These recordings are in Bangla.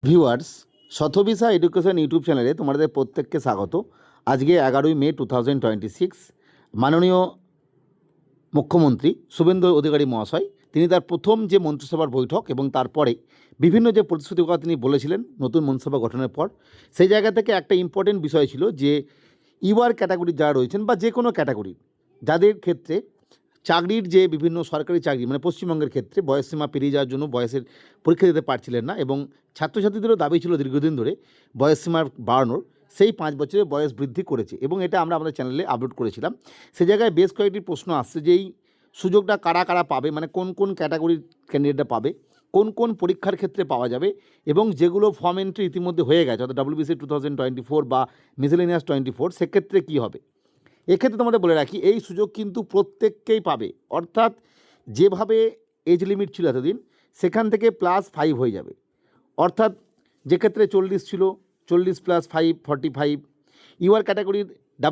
ভিউয়ার্স, শতভিসা এডুকেশন ইউটিউব চ্যানেলে তোমাদের প্রত্যেককে স্বাগত। আজকে 11ই মে 2026 মাননীয় মুখ্যমন্ত্রী শুভেন্দু অধিকারী মহাশয় তিনি তার প্রথম যে মন্ত্রিসভার বৈঠক এবং তারপরে বিভিন্ন যে প্রতিশ্রুতির কথা তিনি বলেছিলেন নতুন মন্ত্রিসভা গঠনের পর, সেই জায়গা থেকে একটা ইম্পর্টেন্ট বিষয় ছিল যে ইউআর ক্যাটাগরি যারা রয়েছেন বা যে কোনো ক্যাটাগরি যাদের ক্ষেত্রে চাকরির যে বিভিন্ন সরকারি চাকরি মানে পশ্চিমবঙ্গের ক্ষেত্রে বয়সসীমা পেরিয়ে যাওয়ার জন্য বয়সের পরীক্ষা দিতে পারছিলেন না এবং ছাত্রছাত্রীদেরও দাবি ছিল দীর্ঘদিন ধরে বয়সসীমার বাড়ানোর, সেই 5 বছরের বয়স বৃদ্ধি করেছে এবং এটা আমরা আমাদের চ্যানেলে আপলোড করেছিলাম। সে জায়গায় বেশ কয়েকটি প্রশ্ন আসছে যে এই সুযোগটা কারা কারা পাবে, মানে কোন কোন ক্যাটাগরির ক্যান্ডিডেটরা পাবে, কোন কোন পরীক্ষার ক্ষেত্রে পাওয়া যাবে এবং যেগুলো ফর্ম এন্ট্রি ইতিমধ্যে হয়ে গেছে অর্থাৎ WBC 2024 বা মিসেলেনিয়াস 24 সেক্ষেত্রে কী হবে। এক্ষেত্রে তোমাদের বলে রাখি এই সুযোগ কিন্তু প্রত্যেককেই পাবে, অর্থাৎ যেভাবে এজ লিমিট ছিল এতদিন সেখান থেকে +5 হয়ে যাবে, অর্থাৎ যে ক্ষেত্রে 40 ছিল 40 + 5 45। ইউআর ক্যাটাগরির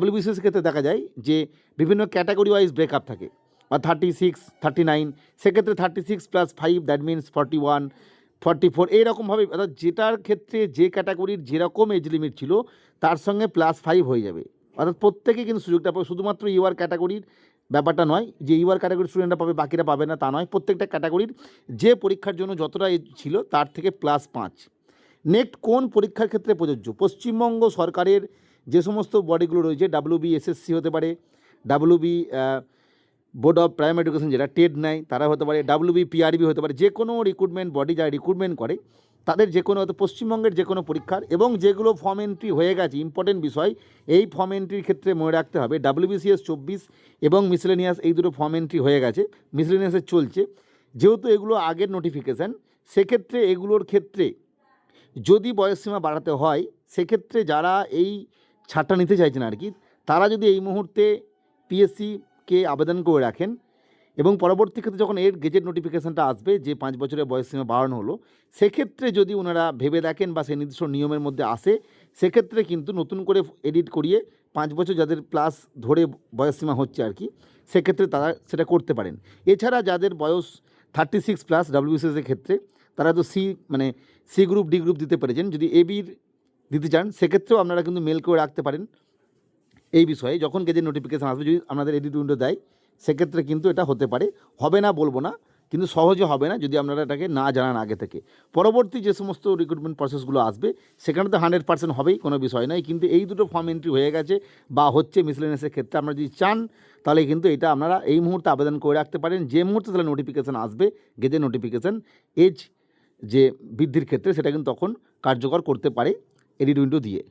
WBCS ক্ষেত্রে দেখা যায় যে বিভিন্ন ক্যাটাগরি ওয়াইজ ব্রেকআপ থাকে বা 36 39, সেক্ষেত্রে 36 + 5 দ্যাট মিনস 41 44 এইরকমভাবে, অর্থাৎ যেটার ক্ষেত্রে যে ক্যাটাগরির যেরকম এজ লিমিট ছিল তার সঙ্গে +5 হয়ে যাবে, অর্থাৎ প্রত্যেকেই কিন্তু সুযোগটা পাবে। শুধুমাত্র ইউআর ক্যাটাগরির ব্যাপারটা নয় যে ইউআর ক্যাটাগরির স্টুডেন্টরা পাবে বাকিরা পাবে না তা নয়, প্রত্যেকটা ক্যাটাগরির যে পরীক্ষার জন্য যতটা এজ ছিল তার থেকে +5। নেক্সট কোন পরীক্ষার ক্ষেত্রে প্রযোজ্য, পশ্চিমবঙ্গ সরকারের যে সমস্ত বডিগুলো রয়েছে WBSSC হতে পারে, WB board of primary education যেটা টেট নেয় তারা হতে পারে, WBPRB হতে পারে, যে কোনো রিক্রুটমেন্ট বডি যারা রিক্রুটমেন্ট করে তাদের যে কোনো হয়তো পশ্চিমবঙ্গের যে কোনো পরীক্ষার এবং যেগুলো ফর্ম এন্ট্রি হয়ে গেছে, ইম্পর্টেন্ট বিষয় এই ফর্ম এন্ট্রির ক্ষেত্রে মনে রাখতে হবে WBCS 24 এবং মিসেলেনিয়াস এই দুটো ফর্ম এন্ট্রি হয়ে গেছে, মিসেলেনিয়াসের চলছে, যেহেতু এগুলো আগের নোটিফিকেশান সেক্ষেত্রে এগুলোর ক্ষেত্রে যদি বয়সসীমা বাড়াতে হয় সেক্ষেত্রে যারা এই ছাড়টা নিতে চাইছেন আর কি, তারা যদি এই মুহূর্তে পিএসসিকে আবেদন করে রাখেন এবং পরবর্তী ক্ষেত্রে যখন এর গেজেট নোটিফিকেশানটা আসবে যে 5 বছরের বয়সসীমা বাড়ানো হলো, সেক্ষেত্রে যদি ওনারা ভেবে দেখেন বা সেই নির্দিষ্ট নিয়মের মধ্যে আসে সেক্ষেত্রে কিন্তু নতুন করে এডিট করিয়ে 5 বছর যাদের প্লাস ধরে বয়সসীমা হচ্ছে আর কি, সেক্ষেত্রে তারা সেটা করতে পারেন। এছাড়া যাদের বয়স 36+ WBCS ক্ষেত্রে তারা তো মানে সি গ্রুপ ডি গ্রুপ দিতে পেরেছেন, যদি এবির দিতে চান সেক্ষেত্রেও আপনারা কিন্তু মেল করে রাখতে পারেন এই বিষয়ে, যখন গেজেট নোটিফিকেশান আসবে যদি আপনাদের এডিট উইন্ডো দেয় সেক্ষেত্রে কিন্তু এটা হতে পারে, হবে না বলবো না, কিন্তু সহজে হবে না যদি আপনারা এটাকে না জানান আগে থেকে। পরবর্তী যে সমস্ত রিক্রুটমেন্ট প্রসেসগুলো আসবে সেখানে তো 100% হবেই, কোনো বিষয় নয়, কিন্তু এই দুটো ফর্ম এন্ট্রি হয়ে গেছে বা হচ্ছে মিসেলেনিয়াসের ক্ষেত্রে আপনারা যদি চান তাহলে কিন্তু এটা আপনারা এই মুহূর্তে আবেদন করে রাখতে পারেন, যে মুহূর্তে তাহলে নোটিফিকেশান আসবে গেজেট নোটিফিকেশান এজ যে বৃদ্ধির ক্ষেত্রে সেটা কিন্তু তখন কার্যকর করতে পারে এডিট উইন্ডো দিয়ে।